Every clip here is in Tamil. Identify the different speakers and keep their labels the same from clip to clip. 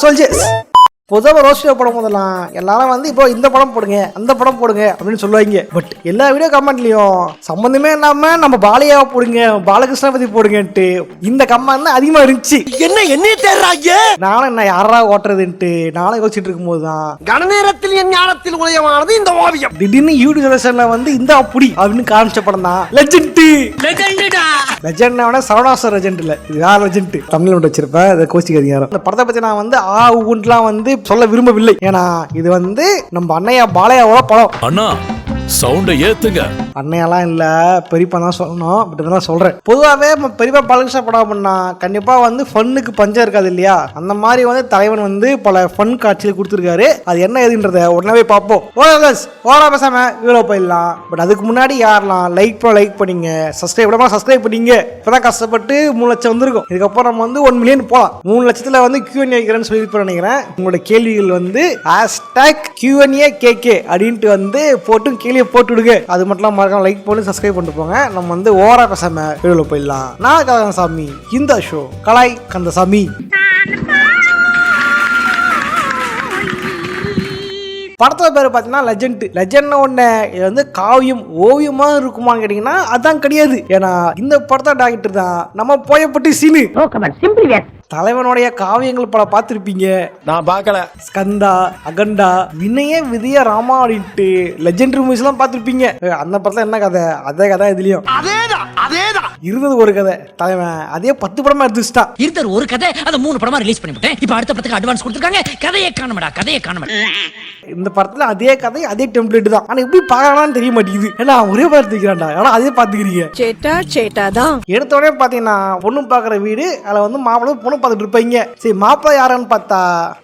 Speaker 1: சோல்ஜர்ஸ். பொதுவாக ரோஸ்டர் படம் போதெல்லாம் எல்லாரும் வந்து இப்போ இந்த படம் போடுங்க அந்த படம் போடுங்க அப்படின்னு சொல்லுவாங்க. பட் எல்லா வீடியோ கமெண்ட்லயும் சம்பந்தமே இல்லாம நம்ம பாலையாவை போடுங்க பாலகிருஷ்ணா பத்தி போடுங்கன்ட்டு இந்த கமெண்ட் தான் அதிகமா இருந்துச்சு. என்ன தேடுறாங்க நானும் என்ன யாரா ஓட்டுறதுன்ட்டு நானும் யோசிச்சுட்டு இருக்கும் போதுதான்
Speaker 2: கணநேரத்தில் என் ஞானத்தில் உதயமானது இந்த ஓவியம்.
Speaker 1: திடீர்னு யூடியூப் செலக்ஷன்ல வந்து இந்த அப்படி அப்படின்னு காமிச்ச படம் தான் லெஜெண்ட். லெஜெண்ட் சரவணாசர் லெஜெண்ட் இல்ல, இது யார் லெஜெண்ட் தமிழ் மட்டும் வச்சிருப்பேன், அதை கோச்சிக்காதீங்க யாரும். இந்த படத்தை பத்தி நான் வந்து ஊன்லாம் வந்து சொல்ல விரும்பவில்லை. ஏன்னா இது வந்து நம்ம அண்ணையா பாலையாவோட படம்.
Speaker 3: அண்ணா சவுண்ட ஏத்துங்க.
Speaker 1: அண்ணையெல்லாம் இல்ல பெரியப்பா தான் சொல்லணும். பட் இதெல்லாம் சொல்றேன். பொதுவாகவே பெரியப்பா பாலகிருஷ்ணா படம் பண்ணா கண்டிப்பா வந்து ஃபன்னுக்கு பஞ்சம் இருக்காது இல்லையா? அந்த மாதிரி வந்து தலைவன் வந்து பல ஃபன் காட்சிகள் கொடுத்துருக்காரு. அது என்ன ஏதுன்றத உடனே பார்ப்போம். ஓரா பேசாம வீடியோ போயிடலாம். பட் அதுக்கு முன்னாடி யாரெல்லாம் லைக் பண்ணீங்க, சப்ஸ்கிரைப் பண்ணீங்க. இப்பதான் கஷ்டப்பட்டு 3 லட்சம் வந்திருக்கும். இதுக்கப்புறம் நம்ம வந்து 1 மில்லியன் போலாம். 3 லட்சத்துல வந்து Q&A வைக்கிறேன்னு சொல்லி நினைக்கிறேன். உங்களோட கேள்விகள் வந்து #Q&A அப்படின்ட்டு வந்து போட்டு கேள்வி போட்டு விடுங்க. அது மட்டும் மறக்காம லைக் பண்ணி சப்ஸ்கிரைப் பண்ணிட்டு போங்க. நம்ம வந்து ஓவரா பேசாம வீடியோல போயிடலாம். நான் கந்தசாமி, இந்த ஷோ கலாய் கந்தசாமி. படத்தோட பேர் பார்த்தீங்கன்னா லெஜெண்ட். லெஜெண்ட் ஒன்று இது வந்து காவியம் ஓவியமா இருக்குமான்னு கேட்டீங்கன்னா அதான் கிடையாது. ஏன்னா இந்த படத்தை டாக்டர் தான் நம்ம போயப்பட்டு சீனு தலைவனுடைய காவியங்கள் பல பார்த்துருப்பீங்க.
Speaker 2: நான் பார்க்கல.
Speaker 1: ஸ்கந்தா, அகண்டா, வினய விதிய ராமா அப்படின்ட்டு லெஜெண்டரி மூவிஸ் எல்லாம் பார்த்துருப்பீங்க. அந்த படத்துல என்ன கதை? அதே கதை இதுலயும் இருந்தது ஒரு கதை. தலைவன் அதே 10 படமா எடுத்துட்டா.
Speaker 4: இருந்தது ஒரு கதை, அதை 3 படமா ரிலீஸ் பண்ணிவிட்டேன். இப்போ அடுத்த படத்துக்கு அட்வான்ஸ் கொடுத்துருக்காங்க. கதையை காணமாடா.
Speaker 1: இந்த படத்துல அதே கதை அதே டெம்ப்ளேட் தான். ஆனா எப்படி பார்க்கலாம்னு தெரிய மாட்டேங்குது. ஏன்னா ஒரே பார்த்துக்கிறான்டா, ஆனா அதே பார்த்துக்கிறீங்க. சேட்டா தான் எடுத்த உடனே பாத்தீங்கன்னா பொண்ணு பாக்குற வீடு. அதுல வந்து மாப்பிள்ளை பொண்ணு பார்த்துட்டு இருப்பீங்க. சரி மாப்பிள்ளை யாருன்னு பார்த்தா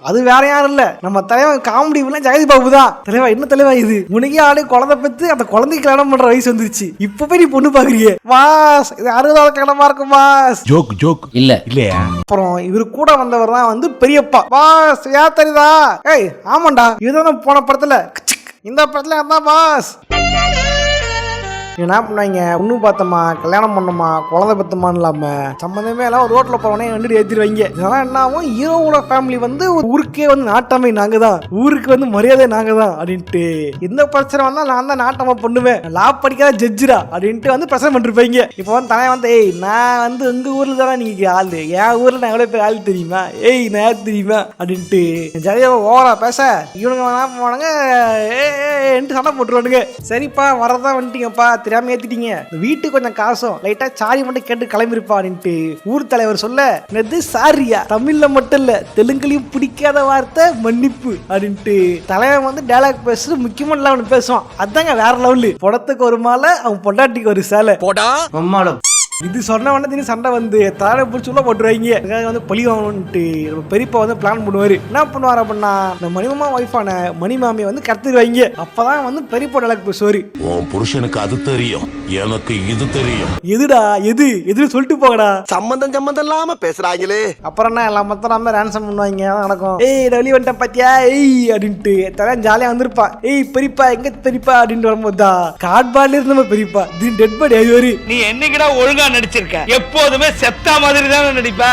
Speaker 1: அது வேற யாரும் இல்ல, நம்ம தலைவன் காமெடி ஜெகதி பாபு தான். தலைவா என்ன தலைவா இது? உனக்கே ஆளு குழந்தை பெற்று அந்த குழந்தைக்கு கல்யாணம் பண்ற வயசு வந்துருச்சு. இப்ப போய் நீ பொண்ணு பாக்குறீங்க. வாஸ் இது 60வது கல்யாணமா இருக்கும் வாஸ்.
Speaker 3: ஜோக் இல்லையா?
Speaker 1: அப்புறம் இவரு கூட வந்தவர் தான் வந்து பெரியப்பா. வாஸ் யார் தெரியுதா? ஏய் ஆமாண்டா, இதுதான் போன படத்துல. இந்த படத்துல என்ன பாஸ் என்ன பண்ணுவாங்க? ஒண்ணு பார்த்தோமா, கல்யாணம் பண்ணோமா, குழந்தை பெத்தமான்னு இல்லாம சம்பந்தமே எல்லாம் ரோட்ல போறவனே வந்துட்டு ஏற்றிடுவாங்க. இதெல்லாம் என்ன ஆகும்? ஹீரோவோட ஃபேமிலி வந்து ஊருக்கே வந்து நாட்டாமை நாங்க தான், ஊருக்கு வந்து மரியாதை நாங்க தான் அப்படின்ட்டு எந்த பிரச்சனை வந்தா நான் தான் நாட்டமா பண்ணுவேன், லா படிக்காத ஜட்ஜிரா அப்படின்ட்டு வந்து பிரச்சனை பண்ணிருப்பாங்க. இப்போ வந்து தலைவன் வந்து ஏய் நான் வந்து எங்க ஊர்ல தானே நீங்க ஆளு, என் ஊர்ல நான் எவ்வளவு பேர் ஆளு தெரியுமா, ஏய் நான் தெரியுமா அப்படின்ட்டு ஜெயா ஓவரா பேச இவனுங்க என்ன பண்ணுவானுங்க, சண்டை போட்டுருவானுங்க. சரிப்பா வரதான் வந்துட்டீங்கப்பா, தெரியாம ஏத்திட்டீங்க, வீட்டுக்கு கொஞ்சம் காசும் லைட்டா சாரி மட்டும் கேட்டு கிளம்பிருப்பா அப்படின்ட்டு ஊர் தலைவர் சொல்ல, என்னது சாரியா? தமிழ்ல மட்டும் இல்ல தெலுங்குலயும் பிடிக்காத வார்த்தை மன்னிப்பு அப்படின்ட்டு தலைவன் வந்து டயலாக் பேசுறது முக்கியமான லெவல் பேசுவான். அதாங்க வேற லெவலு. படத்துக்கு ஒரு மாலை, அவன் பொண்டாட்டிக்கு ஒரு சேலை போடா மம்மாடம். இது சொன்ன உடனே சண்டை வந்து தாழ பிடிச்சி உள்ள போட்டுருவாங்க. அதுக்காக வந்து பழி வாங்கணும்ட்டு நம்ம பெரியப்பா வந்து பிளான் பண்ணுவாரு. என்ன பண்ணுவார் அப்படின்னா இந்த மணிமாமா ஒய்ஃபான மணிமாமியை வந்து கடத்திடுவாங்க. அப்பதான் வந்து பெரியப்பா டயலாக் பேசுவாரு,
Speaker 3: உன் புருஷனுக்கு அது தெரியும், எனக்கு இது தெரியும்.
Speaker 1: எதுடா எது சொல்லிட்டு போகடா,
Speaker 2: சம்பந்தம் இல்லாம பேசுறாங்களே.
Speaker 1: அப்புறம் என்ன எல்லாம் மொத்தம் நம்ம ரேன்சம் பண்ணுவாங்க நடக்கும். ஏய் வெளியே வந்துட்டேன் பாத்தியா ஏய் அப்படின்ட்டு தலை ஜாலியா வந்திருப்பா. ஏய் பெரியப்பா எங்க பெரியப்பா அப்படின்ட்டு வரும்போதா காட்பாட்ல இருந்து நம்ம பெரியப்பா திடீர்னு டெட் பாடி ஆகி
Speaker 5: நீ என்னைக்குடா ஒழுங்கா நடிச்சிருக்க, எப்போதுமே செத்தா மாதிரி தான் நடிப்ப.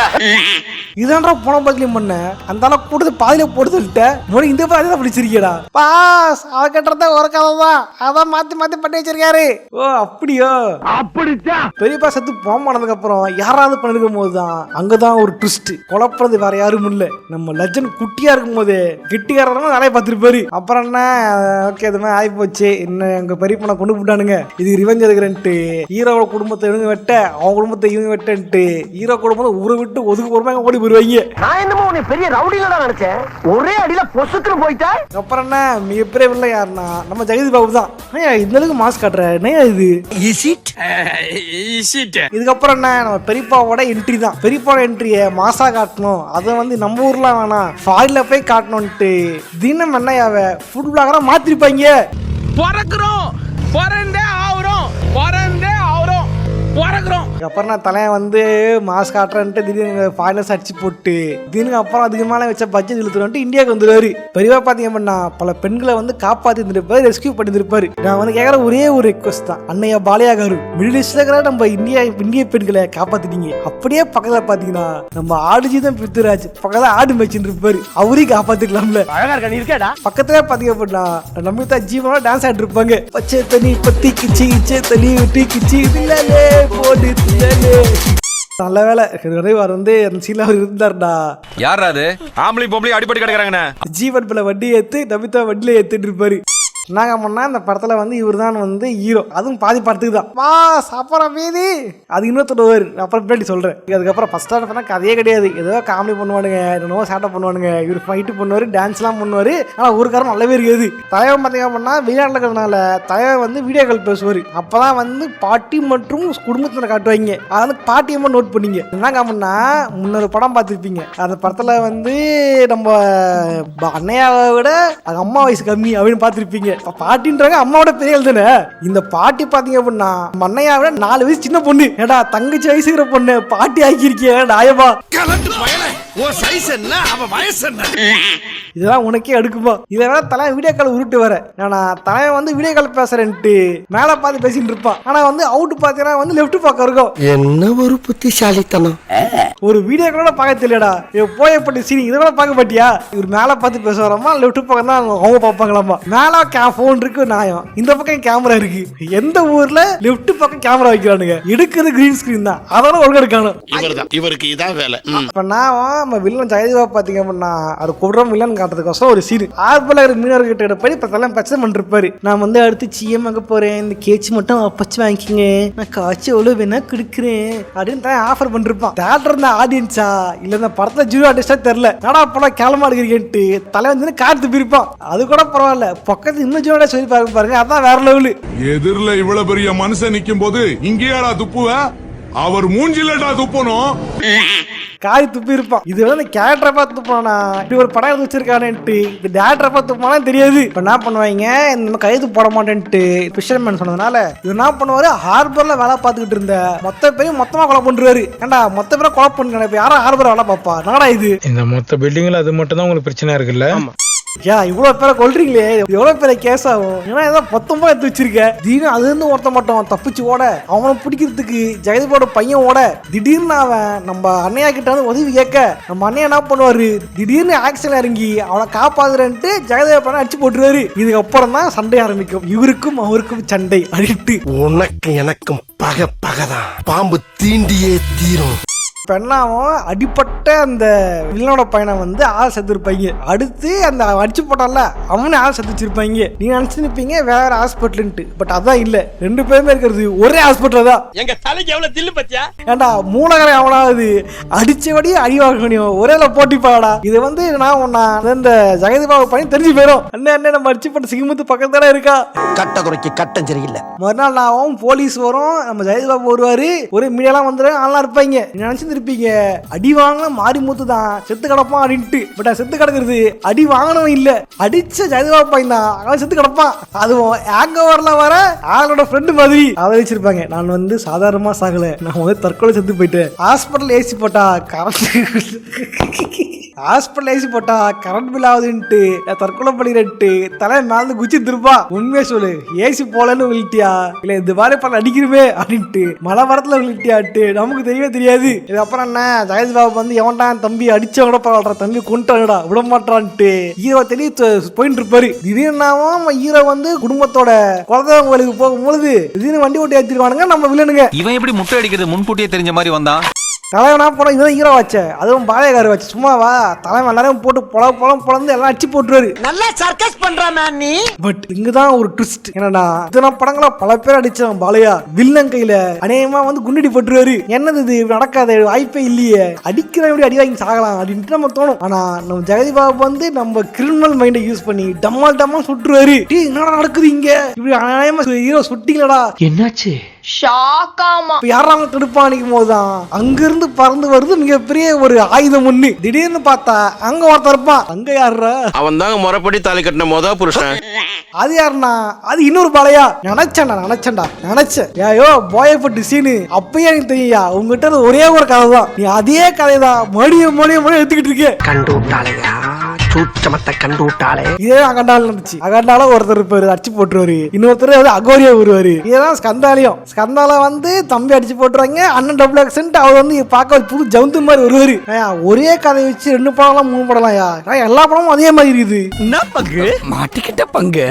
Speaker 1: இதான்டா போன பக்கலையும் பண்ண அந்த அளவுக்கு போட்டு பாதியில போட்டு சொல்லிட்டேன். மொழி இந்த பாதி தான் பிடிச்சிருக்கா பாஸ். அவ கட்டுறத ஒரு கதை தான், அதான் மாத்தி பண்ணி வச்சிருக்காரு. ஓ அப்படியோ? அப்படிச்சா பெரியப்பா செத்து போமானதுக்கு அப்புறம் யாராவது பண்ணிருக்கும் போதுதான் அங்கதான் ஒரு ட்விஸ்ட். குழப்பறது வேற யாரும் இல்ல, நம்ம லெஜண்ட் குட்டியா இருக்கும் போது கெட்டிக்காரங்க வேலையை பார்த்துருப்பாரு. அப்புறம் என்ன ஓகே இது மாதிரி ஆகி போச்சு, இன்னும் எங்க பெரியப்பனை கொண்டு போட்டானுங்க, இது ரிவெஞ்ச் எடுக்கிறேன்ட்டு ஹீரோவோட குடும்பத்தை இவங்க வெட்ட, அவன் குடும்பத்தை இவங்க வெட்டன்ட்டு ஹீரோ குடும்பத்தை ஊரை விட்டு ஒதுக்கு போறவங்க ஓடி போயிருவாங்க.
Speaker 2: நான் என்னமோ உன்னை பெரிய ரவுடிகளா நினைச்சேன், ஒரே அடியில பொசுக்குன்னு போயிட்டா.
Speaker 1: அப்புறம் என்ன மிகப்பெரிய வில்லை யாருன்னா நம்ம ஜெகதி பாபு தான். இந்த அளவுக்கு மாஸ்க் காட்டுற இது இதுக்கப்புறம் என்ன நம்ம பெரியப்பாவோட என்ட்ரி தான். பெரியப்பாவோட என்ட்ரிய மாசா காட்டணும், அதை வந்து நம்ம ஊர்ல வேணாம் ஃபாரின்ல போய் காட்டணும்ட்டு தினம் என்னையாவ ஃபுட் பிளாகரா மாத்திருப்பாங்க. அப்புறம் நான் தலையன் வந்து மாஸ்க் காட்டுறேன்ட்டு திடீர்னு ஃபைனல்ஸ் அடிச்சு போட்டு திடீர்னு அப்புறம் அதுக்கு மேலே வச்ச பட்ஜெட் இழுத்துட்டு இந்தியாவுக்கு வந்துருவாரு. பெரியவா பார்த்தீங்க அப்படின்னா பல பெண்களை வந்து காப்பாற்றி இருந்திருப்பாரு, ரெஸ்கியூ பண்ணிருப்பாரு. நான் வந்து கேட்குற ஒரே ஒரு ரிக்வஸ்ட் தான், அன்னையா பாலியா காரு மிடில் ஈஸ்ட்ல இருக்கிற நம்ம இந்திய பெண்களை காப்பாத்திட்டீங்க. அப்படியே பக்கத்துல பாத்தீங்கன்னா நம்ம ஆடுஜிதான் பிருத்திராஜ் பக்கத்துல ஆடு மேய்ச்சிட்டு இருப்பாரு, அவரையும் காப்பாத்திக்கலாம்ல.
Speaker 2: அழகா இருக்க நீ இருக்கேடா.
Speaker 1: பக்கத்துல பாத்தீங்க அப்படின்னா நமிதா ஜீவனோட டான்ஸ் ஆடிட்டு இருப்பாங்க. பச்சை தண்ணி பத்தி கிச்சி இச்சை தண்ணி விட்டி கிச்சி தில்லாலே போடு தில்லாலே. நல்ல வேலை வந்து அந்த சீன்ல அவர் இருந்தாருடா.
Speaker 6: யாரா அது? ஆம்பளை பொம்பளை அடிபட்டு கிடக்குறாங்கண்ணே.
Speaker 1: ஜீவன் பிள்ளை வண்டி ஏத்து நமிதா வண்டியில ஏத்துட்டு இருப்பாரு. நாங்க பண்ணா இந்த படத்துல வந்து இவர் தான் வந்து ஹீரோ, அதுவும் பாதி படத்துக்கு தான். மாஸ் அப்புறம் மீதி அது இன்னொருத்தர் அப்புறம் பின்னாடி சொல்றேன். அதுக்கப்புறம் ஃபர்ஸ்ட் ஹாஃப் பண்ணா கதையே கிடையாது, ஏதோ காமெடி பண்ணுவானுங்க, என்னவோ சேட்டை பண்ணுவானுங்க, இவர் ஃபைட்டு பண்ணுவாரு, டான்ஸ்லாம் பண்ணுவாரு. ஆனா ஒரு காரம் நல்லாவே இருக்காது. தலைவன் பார்த்தீங்க அப்படின்னா வெளிநாட்டில் இருக்கிறதுனால தலைவன் வந்து வீடியோ கால் பேசுவார். அப்பதான் வந்து பாட்டி மற்றும் குடும்பத்தில் காட்டுவாங்க. அதை வந்து பாட்டியம்மா நோட் பண்ணிங்க. என்னங்க அப்படின்னா முன்னொரு படம் பார்த்துருப்பீங்க, அந்த படத்துல வந்து நம்ம அண்ணையாவை விட அது அம்மா வயசு கம்மி அப்படின்னு பார்த்துருப்பீங்க. பாட்டின்றாங்க அம்மாவோட பெரிய தானே. இந்த பாட்டி பாத்தீங்க அப்படின்னா மண்ணையா விட 4 வயசு சின்ன பொண்ணு. ஏடா தங்கச்சி வயசுக்கிற பொண்ணு பாட்டி ஆக்கியிருக்கிய நாயமா. இதெல்லாம் உனக்கே அடுக்குமா? இதை வேற தலை வீடியோ கால் உருட்டு வர. ஆனா தலைவன் வந்து வீடியோ கால் பேசுறேன்ட்டு மேல பார்த்து பேசிட்டு இருப்பான். ஆனா வந்து அவுட் பாத்தீங்கன்னா வந்து லெப்ட் பக்கம் இருக்கும்.
Speaker 2: என்ன ஒரு புத்திசாலித்தனம்.
Speaker 1: ஒரு வீடியோ காலோட பார்க்க தெரியலடா. போயப்பட்ட சீனி இதை கூட பார்க்க மாட்டியா? இவர் மேல பார்த்து பேச வராமா, லெப்ட் பக்கம் தான் அவங்க பார்ப்பாங்களாமா. மேல போன் இருக்கு நியாயம், இந்த பக்கம் கேமரா இருக்கு. எந்த ஊர்ல லெப்ட் பக்கம் கேமரா வைக்கிறானுங்க? எடுக்கிறது கிரீன் ஸ்கிரீன் தான், அதோட ஒழுங்கா எடுக்கணும்.
Speaker 3: இவருக்கு இதான் வேலை.
Speaker 1: இப்ப நான் வில்லன் ஜெயதேவா பாத்தீங்க அப்படின்னா அது கொடுறோம் வில்லன் காட்டுறதுக்கோசம் ஒரு சீன் ஆர்பல மீனவர்கிட்ட போய் இப்பெல்லாம் பிரச்சனை பண்ணிருப்பாரு. நான் வந்து அடுத்து சிஎம் வாங்க போறேன், இந்த கேச்சு மட்டும் பச்சு வாங்கிக்கிங்க, நான் காய்ச்சி எவ்வளவு வேணா கொடுக்குறேன் அப்படின்னு தான் ஆஃபர் பண்ணிருப்பான். தேட்டர் இருந்த ஆடியன்ஸா இல்ல இந்த படத்துல ஜூனியர் ஆர்டிஸ்டா தெரியல, நடா படம் கேளமா எடுக்கிறீங்கன்ட்டு தலைவன் காத்து பிரிப்பான். அது கூட பரவாயில்ல, பக்கத்து இன்னும் ஜூனியர் சொல்லி பாருங்க, அதான் வேற லெவலு.
Speaker 7: எதிரில இவ்வளவு பெரிய மனுஷன் நிக்கும் போது இங்கேயாடா துப்புவ? அவர் மூஞ்சிலடா துப்பணும்.
Speaker 1: காய் துப்பி இருப்பான். இது வந்து கேரக்டரை பார்த்து துப்பானா, இப்படி ஒரு படம் வச்சிருக்கானேன்ட்டு இந்த டேரக்டரை பார்த்து துப்பானா தெரியாது. இப்ப என்ன பண்ணுவாங்க, இந்த கைது போட மாட்டேன்ட்டு ஃபிஷர்மேன் சொன்னதுனால இவர் என்ன பண்ணுவாரு, ஹார்பர்ல வேலை பார்த்துக்கிட்டு இருந்த மொத்த பேரையும் மொத்தமா கொலை பண்றாரு. ஏண்டா மொத்த பேரை கொலை பண்ணுங்க, இப்ப யாரும் ஹார்பர் வேலை பார்ப்பா? நாடா இது
Speaker 8: இந்த மொத்த பில்டிங்ல அது மட்டும் தான் உங்களுக்கு பிரச்சனை இருக்குல்ல?
Speaker 1: இவ்வளவு பேரை கொல்றீங்களே, எவ்வளவு பேரை கேஸ் ஆகும்? ஏன்னா ஏதோ 19 எடுத்து வச்சிருக்க. திடீர்னு அது இருந்து ஒருத்த மட்டும் தப்பிச்சு ஓட, அவனை பிடிக்கிறதுக்கு ஜெயதீபோட பையன் ஓட, திடீர்னு அவன் நம்ம அண்ணையா கிட்ட வந்து உதவி கேட்க நம்ம அண்ணையா என்ன பண்ணுவாரு, திடீர்னு ஆக்ஷன் இறங்கி அவனை காப்பாதுறேன்ட்டு ஜெயதேவ பையனை அடிச்சு போட்டுருவாரு. இதுக்கப்புறம் தான் சண்டை ஆரம்பிக்கும், இவருக்கும் அவருக்கும் சண்டை அடிட்டு.
Speaker 2: உனக்கு எனக்கும் பகதான், பாம்பு தீண்டியே தீரும்.
Speaker 1: பெண்ணாவும் அடிப்பட்ட அந்த வில்லனோட பையனை வந்து ஆள் செத்துருப்பாங்க. அடுத்து அந்த அடிச்சு போட்டான்ல அவனே ஆள் செத்துச்சிருப்பாங்க. நீங்க நினைச்சிருப்பீங்க வேற ஹாஸ்பிட்டல்ன்ட்டு, பட் அதான் இல்ல. 2 பேருமே இருக்கிறது ஒரே ஹாஸ்பிட்டல் தான்.
Speaker 5: எங்க தலைக்கு எவ்வளவு தில்லு பத்தியா?
Speaker 1: ஏண்டா மூலகரை அவனாவது அடிச்சபடியே அடிவாகணும், ஒரே போட்டிப்பாடா. இது வந்து நான் இந்த ஜெகதீபாவை பையன் தெரிஞ்சு போயிடும். அண்ணே நம்ம அடிச்சு போட்ட சிங்கமுத்து பக்கத்துல இருக்கா,
Speaker 2: கட்ட குறைக்கு கட்டம் சரியில்லை.
Speaker 1: மறுநாள் நான் போலீஸ் வரும், நம்ம ஜெகதீபாபு வருவாரு, ஒரு மீடியாலாம் வந்துடும், ஆள்லாம் இருப்பாங்க. நினைச்சு இருப்பீங்க அடி வாங்கின மாரிமுத்து தான் செத்து கிடப்பான் அப்படின்ட்டு. பட் செத்து கிடக்குறது அடி வாங்கினவன் இல்ல, அடிச்ச ஜெயதேவா பையன் தான், அவன் செத்து கிடப்பான். அதுவும் ஹேங் ஓவர்ல வர ஆளோட ஃப்ரெண்டு மாதிரி அதை வச்சிருப்பாங்க. நான் வந்து சாதாரணமா சாகல, நான் வந்து தற்கொலை செத்து போயிட்டேன். ஹாஸ்பிட்டல் ஏசி போட்டா கரண்ட் பில் ஆகுதுன்ட்டு தற்கொலை பண்ணிட்டு தலை மேல குச்சி திருப்பா. உண்மையா சொல்லு, ஏசி போலன்னு விழிட்டியா இல்ல இந்த மாதிரி படம் அடிக்கிறமே அப்படின்ட்டு மழை வரத்துல விழிட்டியாட்டு நமக்கு தெரியவே தெரியாது. இதுக்கப்புறம் என்ன, ஜெயதீபாபு வந்து எவன்டான் தம்பி அடிச்ச கூட பரவாயில்ல, தம்பி கொண்டுட்டாங்கடா விட மாட்டான்ட்டு ஹீரோ தெரிய போயிட்டு இருப்பாரு. திடீர்னாவும் ஹீரோ வந்து குடும்பத்தோட குலதெய்வம் கோயிலுக்கு போகும்பொழுது திடீர்னு வண்டி ஓட்டி ஏற்றிடுவானுங்க நம்ம வில்லனுங்க.
Speaker 6: இவன் எப்படி முட்டை அடிக்கிறது முன்கூட்டியே தெரிஞ்ச மாதிரி வந்தான்?
Speaker 1: தலைவனா போனோம், இதுதான் ஹீரோ வச்ச, அதுவும் பாளையக்கார வச்சு சும்மாவா தலைவன் எல்லாரும் போட்டு பொழந்து எல்லாம் அடிச்சு போட்டுருவாரு.
Speaker 2: நல்லா சர்க்கஸ் பண்றானே நீ.
Speaker 1: பட் இங்கதான் ஒரு ட்விஸ்ட் என்னடா, இத்தனை படங்கள பல பேர் அடிச்சான் பாளையா, வில்லன் கையில அநேகமா வந்து குண்டடி போட்டுருவாரு. என்னது இது நடக்காத வாய்ப்பே இல்லையே, அடிக்கிற எப்படி அடி வாங்கி சாகலாம் அப்படின்ட்டு நம்ம தோணும். ஆனா நம்ம ஜெகதீபாபு வந்து நம்ம கிரிமினல் மைண்டை யூஸ் பண்ணி டம்மால் சுட்டுருவாரு. என்னடா நடக்குது இங்க, இப்படி அநேகமா ஹீரோ சுட்டிங்களடா,
Speaker 8: என்னாச்சு
Speaker 1: ஷாக்காமா யாராவது தடுப்பானிக்கும் போதுதான் அங்கிருந்து பறந்து வருது மிகப்பெரிய ஒரு ஆயுதம் ஒண்ணு. திடீர்னு பார்த்தா அங்க ஒருத்தர் இருப்பான், அங்க யாருடா?
Speaker 3: அவன் தாங்க முறைப்படி தாலி கட்டின மொத புருஷன்.
Speaker 1: அது யாருன்னா அது இன்னொரு பாலையா. நினைச்சேன் ஐயோ போயப்பட்டு சீனு அப்பயே எனக்கு தெரியா உங்ககிட்ட ஒரே ஒரு கதை தான். நீ அதே கதை தான் மறுபடியும் எடுத்துக்கிட்டு இருக்கே.
Speaker 2: கண்டு விட்டாளையா சூச்சமத்தை கண்டு விட்டாளே.
Speaker 1: இதே அகண்டால இருந்துச்சு. அகண்டால ஒருத்தர் இருப்பாரு அடிச்சு போட்டுருவாரு, இன்னொருத்தர் வந்து அகோரியா வருவாரு. இதுதான் ஸ்கந்தால வந்து தம்பி அடிச்சு போட்டுருவாங்க. அண்ணன் டபுள் ஆக்சன்ட் அவர் வந்து பார்க்க புது ஜவுந்து மாதிரி வருவாரு. ஒரே கதையை வச்சு 2 படம்லாம் 3 படம்யா. எல்லா படமும் அதே மாதிரி இருக்குது.
Speaker 2: என்ன பங்கு மாட்டிக்கிட்ட பங்கு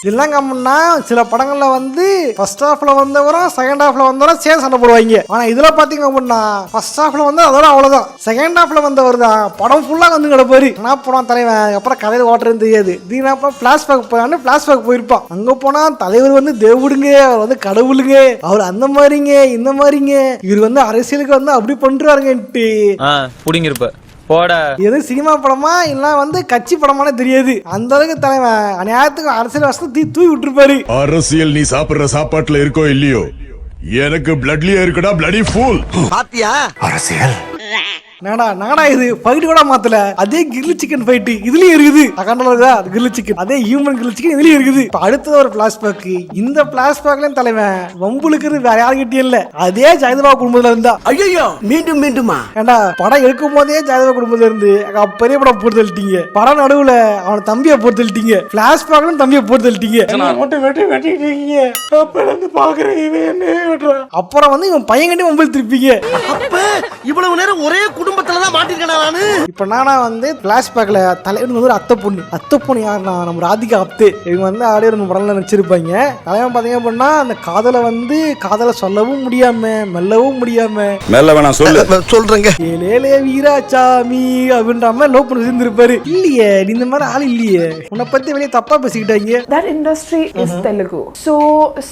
Speaker 1: இல்லங்க அம்மன்னா சில படங்கள்ல வந்து ஃபர்ஸ்ட் ஹாஃப்ல வந்தவரும் செகண்ட் ஹாஃப்ல வந்தவரும் சேர்ந்து சண்டை போடுவாங்க. ஆனா இதுல பாத்தீங்க அப்படின்னா ஃபர்ஸ்ட் ஹாஃப்ல வந்து அதோட அவ்வளவுதான். செகண்ட் ஹாஃப்ல வந்தவர் தான் படம் ஃபுல்லா வந்து கிடப்பாரு. என்ன படம் தலைவன் அப்புறம் கதையில ஓட்டுறது தெரியாது. திடீர்னு அப்புறம் பிளாஷ்பேக் போயிருப்பான். அங்க போனா தலைவர் வந்து தேவுடுங்க, அவர் வந்து கடவுளுங்க, அவர் அந்த மாதிரிங்க இந்த மாதிரிங்க, இவர் வந்து அரசியலுக்கு வந்து அப்படி பண்றாருங்கன்ட்டு
Speaker 6: புடிங்கிருப்ப போட.
Speaker 1: எது சினிமா படமா இல்ல வந்து கட்சி படமானே தெரியாது. அந்த அளவுக்கு தலைவன் அநியாயத்துக்கு அரசியல் வசதி தூக்கி விட்டுருப்பாரு.
Speaker 7: அரசியல் நீ சாப்பிடுற சாப்பாட்டுல இருக்கோ இல்லையோ, எனக்கு பிளட்லயே இருக்குடா பிளடி ஃபூல்.
Speaker 2: பாத்தியா அரசியல்
Speaker 1: நாடா இது ஃபைட் கூட மாத்தல. அதே கிரில் சிக்கன் ஃபைட் இதுலயும் இருக்குது. அகண்டலா கிரில் சிக்கன், அதே ஹியூமன் கிரில் சிக்கன் இதுலயும் இருக்குது. அடுத்தது ஒரு பிளாஷ்பேக். இந்த பிளாஷ்பேக்லயும் தலைவன் வம்புலுக்கு வேற யாருக்கிட்டே இல்ல, அதே ஜெயதபா குடும்பத்துல இருந்தா.
Speaker 2: ஐயோ மீண்டுமா
Speaker 1: ஏண்டா படம் எடுக்கும் போதே ஜெயதபா குடும்பத்துல இருந்து பெரிய படம் போட்டு தள்ளிட்டீங்க. படம் நடுவுல அவன் தம்பியை போட்டு தள்ளிட்டீங்க. பிளாஷ்பேக்ல தம்பியை போட்டு தள்ளிட்டீங்க. அப்புறம் வந்து இவன் பையன் கட்டி வம்பு திருப்பீங்க.
Speaker 2: இவ்வளவு நேரம் ஒரே குடும்பத்துலதான் மாட்டிருக்கேன் நானு.
Speaker 1: இப்ப நானா வந்து பிளாஷ்பேக்ல தலைவன் வந்து ஒரு அத்தை பொண்ணு யாருன்னா நம்ம ராதிகா ஆப்தே. இவங்க வந்து ஆடியோ நம்ம படம்ல நடிச்சிருப்பாங்க. தலைவன் பாத்தீங்க அப்படின்னா அந்த காதலை சொல்லவும் முடியாம மெல்லவும் முடியாம
Speaker 7: மெல்ல வேணாம்
Speaker 2: சொல்றேங்க
Speaker 1: ஏலே வீராசாமி அப்படின்ற மாதிரி லவ் பண்ணி இருந்திருப்பாரு. இல்லையே நீ இந்த மாதிரி ஆள் இல்லையே, உன்னை பத்தி வெளியே தப்பா பேசிக்கிட்டாங்க.
Speaker 9: That industry is Telugu.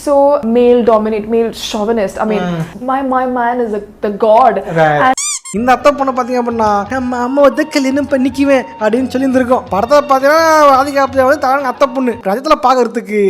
Speaker 9: So male dominate, male chauvinist. I mean, my man is the god.
Speaker 1: Right. இந்த அத்தை பொண்ணை பாத்தீங்க அப்படின்னா நம்ம அம்மா வந்து கல்யாணம் பண்ணிக்குவேன் அப்படின்னு சொல்லி இருந்திருக்கோம். படத்தை பாத்தீங்கன்னா ராதிகா ஆப்தே வந்து தாங்க அத்தை பொண்ணு ரஜத்துல பாக்குறதுக்கு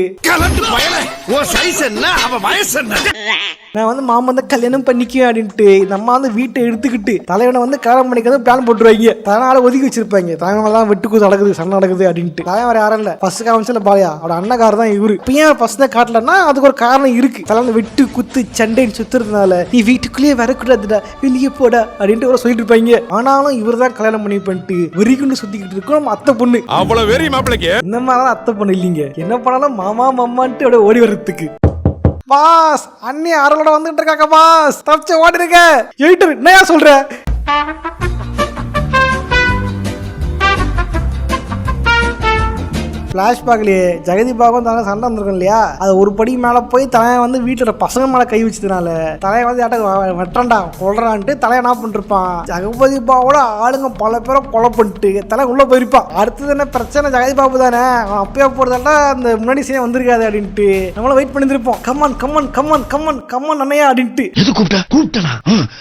Speaker 1: நான் வந்து மாமா வந்து கல்யாணம் பண்ணிக்குவேன் அப்படின்ட்டு நம்ம வந்து வீட்டை எடுத்துக்கிட்டு தலைவனை வந்து கல்யாணம் பண்ணிக்கிறது பிளான் போட்டுருவாங்க. தலைவனால ஒதுக்கி வச்சிருப்பாங்க. தலைவன் வெட்டுக்குது நடக்குது சண்டை நடக்குது அப்படின்ட்டு. தலைவன் வேற யாரும் இல்ல, ஃபர்ஸ்ட் காமிச்சல பாலியா அவட அண்ணக்கார தான் இவரு. இப்ப ஏன் ஃபர்ஸ்ட் தான் காட்டலன்னா அதுக்கு ஒரு காரணம் இருக்கு. தலைவன் வெட்டு குத்து சண்டைன்னு சுத்துறதுனால நீ வீட்டுக்குள்ளேயே வரக்கூடாதுடா வெளியே போடா அப்படின்ட்டு ஒரு சொல்லிட்டு இருப்பாங்க. ஆனாலும் இவர் தான் கல்யாணம் பண்ணி பண்ணிட்டு வெறிக்குண்டு சுத்திக்கிட்டு இருக்கோம் நம்ம அத்தை பொண்ணு.
Speaker 6: அவ்வளவு வெறி மாப்பிளைக்கு
Speaker 1: இந்த மாதிரிதான் அத்தை பொண்ணு இல்லைங்க. என்ன பண்ணாலும் மாமா மாமான்ட்டு அப்படியே ஓடி வர்றதுக்கு. பாஸ் அண்ணி அருளோட வந்துட்டு இருக்காங்க பாஸ், தப்பிச்சு ஓடி இருக்க எயிட்டர் என்னையா சொல்ற. பிளாஷ்பேக்லயே ஜெகதி பாபும் தானே சண்டை வந்திருக்கும் இல்லையா, அது ஒரு படி மேல போய் தலைவன் வந்து வீட்டுல பசங்க மேல கை வச்சதுனால தலைவன் வந்து யார்ட்ட வெட்டான்டா கொள்றான்ட்டு தலைவன் என்ன பண்ணிருப்பான். ஜெகபதி பாபோட ஆளுங்க பல பேரை கொலை பண்ணிட்டு தலைவன் உள்ள போயிருப்பான். அடுத்தது என்ன பிரச்சனை, ஜெகதி பாபு தானே அவன் அப்பயே போறதாண்டா அந்த முன்னாடி சீனே வந்திருக்காது அப்படின்ட்டு நம்மள வெயிட் பண்ணிருப்போம். Come on come on come on come on come on அண்ணையா அப்படின்ட்டு.
Speaker 2: எது கூப்பிட்டா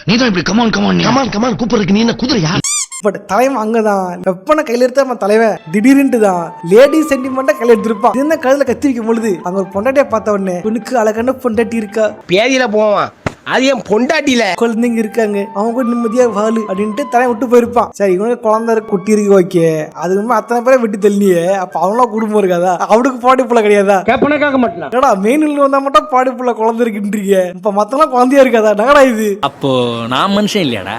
Speaker 2: நீதான் இப்படி கமான் கூப்பிடுறதுக்கு நீ என்ன குதிரையா?
Speaker 1: பட் தலைவன் அங்கதான் வெப்பனை கையில எடுத்த நம்ம தலைவன் திடீர்னு தான் லேடி சென்டிமெண்டா கையில எடுத்திருப்பான். என்ன கழுத்துல கத்தி வைக்கும் பொழுது அங்க ஒரு பொண்டாட்டிய பார்த்த உடனே உனக்கு அழகான பொண்டாட்டி இருக்கா,
Speaker 2: பேதியில போவான் அது என் பொண்டாட்டில
Speaker 1: குழந்தைங்க இருக்காங்க அவங்க கூட நிம்மதியா வாழு அப்படின்ட்டு தலைவன் விட்டு போயிருப்பான். சரி இவனுக்கு குழந்தை குட்டி இருக்கு ஓகே, அதுக்கு அத்தனை பேரை விட்டு தள்ளியே அப்ப அவங்களாம் குடும்பம் இருக்காதா, அவனுக்கு பாடி புள்ள கிடையாதா?
Speaker 2: கேட்க மாட்டேன்
Speaker 1: ஏடா மெயினில் வந்தா மட்டும் பாடி புள்ள குழந்தை இருக்குன்றீங்க, இப்ப மத்தெல்லாம் குழந்தையா இருக்காதா? நகடா இது
Speaker 4: அப்போ நான் மனுஷன் இல்லையாடா?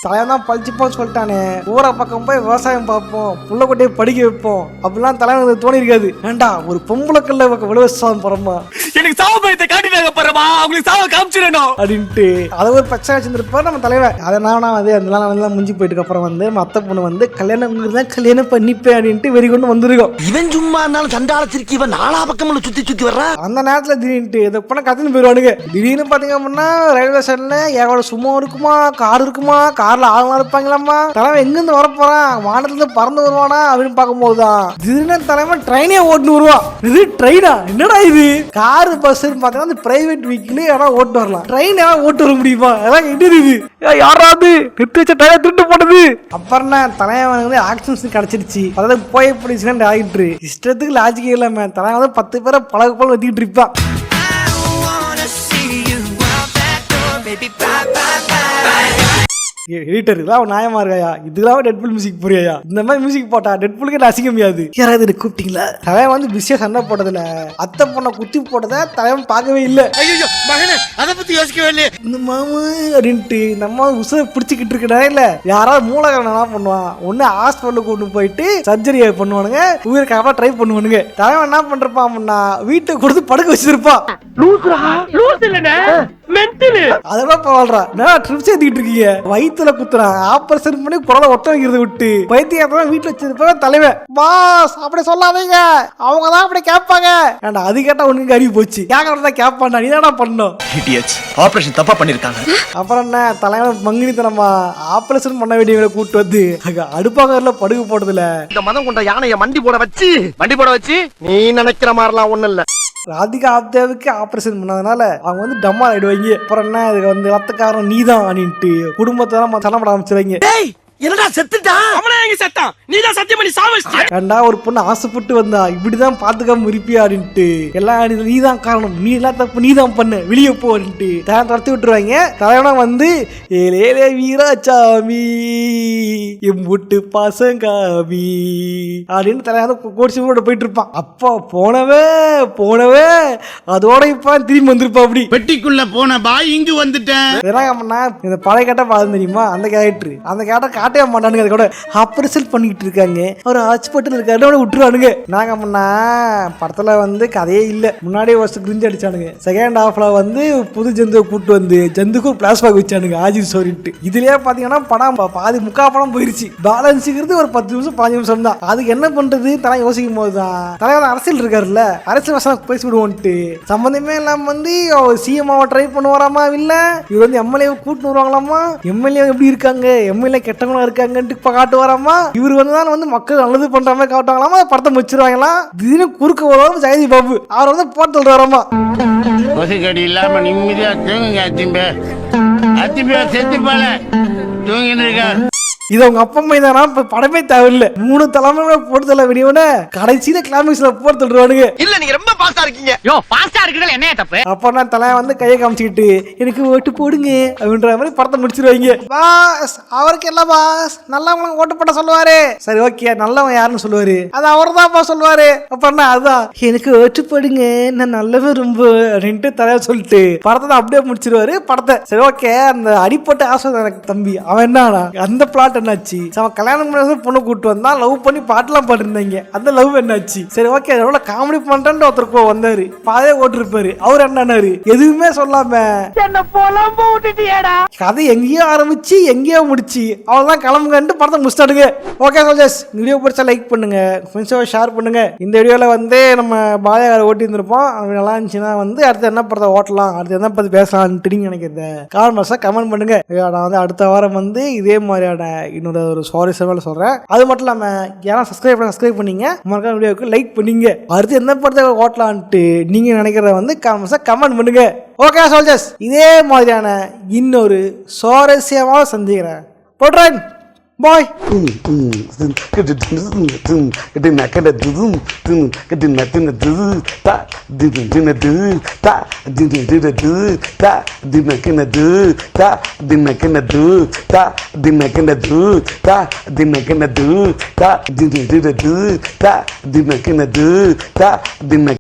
Speaker 1: தலைவன் தான் பழிச்சுப்போம் சொல்லிட்டானே, ஊரை பக்கம் போய் விவசாயம் பார்ப்போம் புள்ள கொட்டையை படிக்க வைப்போம் அப்படிலாம் தலைவனுக்கு தோணி இருக்காது. ஏண்டா ஒரு பொம்பளை கல்ல விவசாயம் போறோமா,
Speaker 5: எனக்கு சாவ பயத்தை காட்டினாங்க பாருமா, அவங்களுக்கு சாவ காமிச்சிடணும்
Speaker 1: அப்படின்ட்டு அதை ஒரு பிரச்சனை வச்சிருந்திருப்பா நம்ம தலைவன். அதனால வந்து அதெல்லாம் முடிஞ்சு போயிட்டு அப்புறம் வந்து மத்த பொண்ணு வந்து கல்யாணம் பண்ணிப்பேன் அப்படின்ட்டு வெறி கொண்டு வந்துருக்கோம்.
Speaker 2: இவன் சும்மா இருந்தாலும் சண்டாளத்திற்கு இவன் நாலா பக்கம் சுத்தி வர்ற
Speaker 1: அந்த நேரத்துல திடீர்னு இதை பண்ண கத்துன்னு போயிருவானுங்க. திடீர்னு பாத்தீங்க அப்படின்னா ரயில்வே ஸ்டேஷன்ல ஏகோட சும்மா இருக்குமா, கார் இருக்குமா, கார்ல ஆளுநர் இருப்பாங்களாமா, தலைவன் எங்க இருந்து வரப்போறான், வானத்துல இருந்து பறந்து வருவானா அப்படின்னு பார்க்கும் போதுதான் திடீர்னு தலைவன் ட்ரெயினே ஓட்டு வருவான். இது ட்ரெயினா, என்னடா இது கார் பஸ் பாத்தீங்கன்னா பிரைவேட் வீக்லி யாராவது ஓட்டு வரலாம், ட்ரெயின் யாராவது ஓட்டு வர முடியுமா? அதெல்லாம் இது யாராவது நிறுத்தி வச்ச ட்ரெயினை திருட்டு போட்டது. அப்புறம் தலைவன் வந்து ஆக்ஷன்ஸ் கிடைச்சிருச்சு, அதாவது போய் பிடிச்சுன்னு ஆகிட்டு இஷ்டத்துக்கு லாஜிக்கே இல்லாம தலைவன் வந்து 10 பேரை பழக போல வச்சுக்கிட்டு இருப்பான். எடிட்டர் இதெல்லாம் நியாயமா இருக்காயா, இதெல்லாம் டெட்புல் மியூசிக் புரியா, இந்த மாதிரி மியூசிக் போட்டா டெட்புலுக்கு ரசிக்க முடியாது. யாராவது எனக்கு கூப்பிட்டீங்களா? தலைவன் வந்து பிஸியா சண்டை போட்டதுல அத்தை பொண்ணை குத்தி போட்டதை தலைவன் பார்க்கவே இல்லை.
Speaker 2: அத பத்தி யோசிக்கவே இல்லையே.
Speaker 1: இந்த மாமு அப்படின்ட்டு நம்ம உசுரை பிடிச்சிக்கிட்டு இருக்கா இல்ல, யாராவது மூலகாரன் என்ன பண்ணுவான், ஒன்னு ஹாஸ்பிட்டலுக்கு கொண்டு போயிட்டு சர்ஜரியை பண்ணுவானுங்க, உயிருக்காக ட்ரை பண்ணுவானுங்க. தலைவன் என்ன பண்றப்பான் அப்படின்னா வீட்டுக்கு கொடுத்து படுக்க வச்சிருப்பான். அதெல்லாம் பரவாயில்றா, நான் ட்ரிப்ஸ் ஏத்திக்கிட்டு இருக்கீங்க, வயிற்றுல குத்துறான், ஆபரேஷன் பண்ணி குரலை ஒட்ட வைக்கிறது விட்டு பைத்தியம் வீட்டுல வச்சிருப்ப தலைவன். பாஸ் அப்படி சொல்லாதீங்க, அவங்கதான் அப்படி கேட்பாங்க. ஏன்டா அது கேட்டா உனக்கு அறிவு போச்சு, கேட்கறதா கேட்பான்டா, நீ தானே பண்ணணும்.
Speaker 2: ஆபரேஷன் தப்பா பண்ணிருக்காங்க.
Speaker 1: அப்புறம் என்ன தலைவன் மங்கினித்தனமா ஆபரேஷன் பண்ண வேண்டியவங்களை கூட்டு வந்து அடுப்பாங்கல படுகு போட்டதுல
Speaker 2: இந்த மதம் கொண்ட யானைய மண்டி போட வச்சு நீ நினைக்கிற மாதிரிலாம் ஒண்ணு இல்ல.
Speaker 1: ராதிகா ஆப்தேவுக்கு ஆபரேஷன் பண்ணதுனால அவங்க வந்து டம்மா ஆயிடுவாங்க. அப்புறம் என்ன இதுக்கு வந்து ரத்தக்காரன் நீதான் அப்படின்ட்டு குடும்பத்தெல்லாம் சண்டை ஆரம்பிச்சிருவாங்க.
Speaker 2: என்னடா செத்துட்டான்?
Speaker 5: அவனே எங்க செத்தான், நீதான் சத்தியம் பண்ணி சாவச்சிட்ட.
Speaker 1: ஏண்டா ஒரு பொண்ணு ஆசைப்பட்டு வந்தா இப்படிதான் பாத்துக்காம இருப்பியா அப்படின்ட்டு எல்லாம் நீதான் காரணம், நீ எல்லாம் தப்பு நீதான் பண்ண, வெளியே போ அப்படின்ட்டு துரத்தி விட்டுருவாங்க. தலைவனா வந்து ஏலே வீராசாமி எம்புட்டு பாசங்காமி அப்படின்னு தலைவன் கோடிச்சு கூட போயிட்டு இருப்பான். அப்பா போனவே அதோட இப்ப திரும்பி வந்திருப்பா. அப்படி
Speaker 2: பெட்டிக்குள்ள போன பாய் இங்கு வந்துட்டேன்.
Speaker 1: இந்த பழைய கேட்ட பாது தெரியுமா, அந்த கேட்ட காட்டவே மாட்டானுங்க, அது கூட ஆபரேஷன் பண்ணிட்டு இருக்காங்க, ஒரு ஹாஸ்பிட்டல் இருக்காரு விட்டுருவானுங்க. நாங்க முன்னா படத்துல வந்து கதையே இல்ல, முன்னாடியே வருஷம் கிரிஞ்சு அடிச்சானுங்க. செகண்ட் ஹாஃப்ல வந்து புது ஜந்துவை கூட்டு வந்து ஜந்துக்கு ஒரு பிளாஸ்பாக் வச்சானுங்க ஆஜிர் சொல்லிட்டு. இதுலயே பாத்தீங்கன்னா படம் பாதி முக்கா படம் போயிருச்சு, பேலன்ஸுங்கிறது ஒரு 10 நிமிஷம் 5 நிமிஷம் தான். அதுக்கு என்ன பண்றது தலை யோசிக்கும் போதுதான் தலைவர் அரசியல் இருக்காருல்ல, அரசியல் வசனம் பேசி விடுவோன்ட்டு சம்பந்தமே இல்லாம வந்து சிஎம்ஆவை ட்ரை பண்ணுவாராமா, இல்ல இவர் வந்து எம்எல்ஏ கூட்டு வருவாங்களாமா, எம்எல்ஏ எப்படி இருக்காங்க, எம்எல்ஏ கெட்டவங்க இருக்காங்கன்ட்டு காட்டு வராமா, இவர் வந்து மக்கள் நல்லது பண்ற மாதிரி காட்டுவாங்களாமா, படத்தை முடிச்சிருவாங்களா. திடீர்னு குறுக்க வருவாங்க ஜெயதி பாபு, அவர் வந்து போட்டு வராமா.
Speaker 2: கொசுக்கடி இல்லாம நிம்மதியா தூங்குங்க அத்திம்பே செத்து போல தூங்கிட்டு இருக்காரு.
Speaker 1: இது அவங்க அப்பா அம்மா தானா, இப்ப படமே தேவையில்லை, 3 தலைமுறை போட்டு தள்ள வெளியவன கடைசியில கிளைமேக்ஸ்ல போட்டு தள்ளுவானுங்க.
Speaker 2: இல்ல நீங்க ரொம்ப பாஸ்டா இருக்கீங்க.
Speaker 4: யோ பாஸ்டா இருக்குறது என்ன தப்பு?
Speaker 1: அப்ப தலை வந்து கையை காமிச்சுக்கிட்டு எனக்கு ஓட்டு போடுங்க அப்படின்ற மாதிரி படத்தை முடிச்சிருவாங்க. பாஸ் அவருக்கு இல்ல பாஸ், நல்லவங்க ஓட்டு போட்ட சொல்லுவாரு. சரி ஓகே, நல்லவன் யாருன்னு சொல்லுவாரு, அது அவர் தான் சொல்லுவாரு. அப்புறம் அதுதான் எனக்கு ஓட்டு போடுங்க நான் நல்லவன் ரொம்ப அப்படின்ட்டு தலைவர் சொல்லிட்டு படத்தை அப்படியே முடிச்சிருவாரு படத்தை. சரி ஓகே, அந்த அடிப்பட்ட ஆசை எனக்கு தம்பி அவன் என்ன அந்த பிளாட் என்னாச்சு, அவன் கல்யாணம் பண்ண பொண்ணு கூட்டு வந்தா லவ் பண்ணி பாட்டுலாம் பாட்டுருந்தாங்க, அந்த லவ் என்னாச்சு. சரி ஓகே, எவ்வளவு காமெடி பண்றேன்னு ஒருத்தருக்கு வந்தாரு, பாதையே ஓட்டிருப்பாரு, அவர் என்னன்னாரு எதுவுமே சொல்லாம கதை எங்கேயோ ஆரம்பிச்சு எங்கேயோ முடிச்சு அவதான் கிளம்புங்கன்ட்டு படத்தை முடிச்சிட்டாடுங்க. ஓகே சோல்ஜர்ஸ், வீடியோ பிடிச்சா லைக் பண்ணுங்க, ஃப்ரெண்ட்ஸோட ஷேர் பண்ணுங்க. இந்த வீடியோல வந்து நம்ம பாதையாரை ஓட்டி இருந்திருப்போம், அது நல்லா இருந்துச்சுன்னா வந்து அடுத்து என்ன படத்தை ஓட்டலாம், அடுத்து என்ன பத்தி பேசலாம்னு நீங்க நினைக்கிறத காமெண்ட்ஸா கமெண்ட் பண்ணுங்க. நான் வந்து அடுத்த வாரம் வந்து இதே மாதிரியான இன்னொரு ஒரு சுவாரஸ்யமான சொல்றேன். அது மட்டும் இல்லாம யாரும் சப்ஸ்கிரைப் பண்ணீங்க, மறக்காம வீடியோக்கு லைக் பண்ணீங்க, அடுத்து என்ன படத்தை ஓட்டலான்ட்டு நீங்க நினைக்கிறத வந்து கமெண்ட் பண்ணுங்க. ஓகே சோல்ஜர்ஸ், இதே மாதிரியான இன்னொரு சுவாரஸ்யமாக சந்திக்கிறேன். போட்றேன், பாய்.